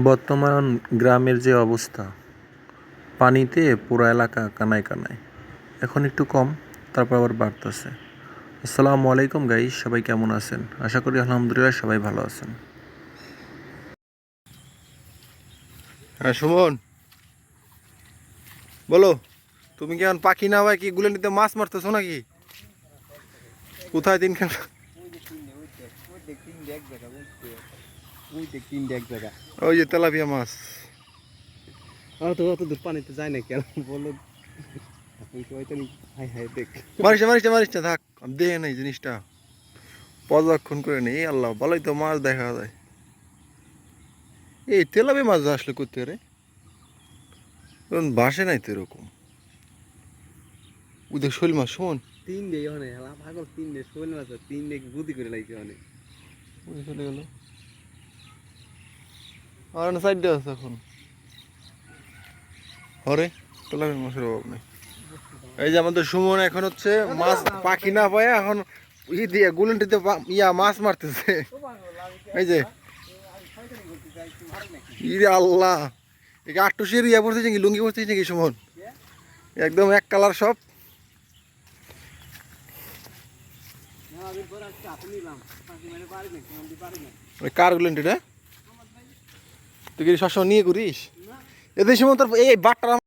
বর্তমান গ্রামের যে অবস্থা, পানিতে পুরো এলাকা কানায় কানায়। এখন একটু কম, তারপর আবার বাড়তেছে। আসসালামু আলাইকুম গাইস, সবাই কেমন আছেন? আশা করি আলহামদুলিল্লাহ সবাই ভালো আছেন। হ্যাঁ সুমন, বলো। তুমি কি এখন পাখি না ভাই কি গুলেন্ডিতে মাছ মারতেছো নাকি? কোথায় তিনখান? ওই যে তেলাপিয়া মাছ। তো অত দূর পানিতে যায় না কেন বলো? মারিস না, মারিস না, মারিস না, থাক। আমি দেখে নাই জিনিসটা, পর্যবেক্ষণ করে নেই। আল্লাহ ভালোই তো মাছ দেখা যায়। এই তেলাপিয়া মাছ আসলে করতে রে বাসে নাই তো এরকম। ওদের শৈল মাছ সুমন তিন ডে অনেক ভাগল, 3 ডে শোল মাছ 3 ডে বুদ্ধি করে লাগছে অনেক। চলে গেল। আর না সাইড আছে এখন। হরে তেলাপিয়া মাছের অভাব নেই। এই যে আমাদের সুমন এখন হচ্ছে মাছ পাখি না পায়, এখন দিয়ে গুলন্টিতে মাছ মারতেছে। এই যে ইরে আল্লাহ, এই আটটুসের পড়তেছে নাকি, লুঙ্গি পড়তেছে নাকি সুমন? একদম এক কালার সব। কার গুলন্টি না তুই কি সবসময় নিয়ে করিস? এদের সময় তোর এই বাট্টা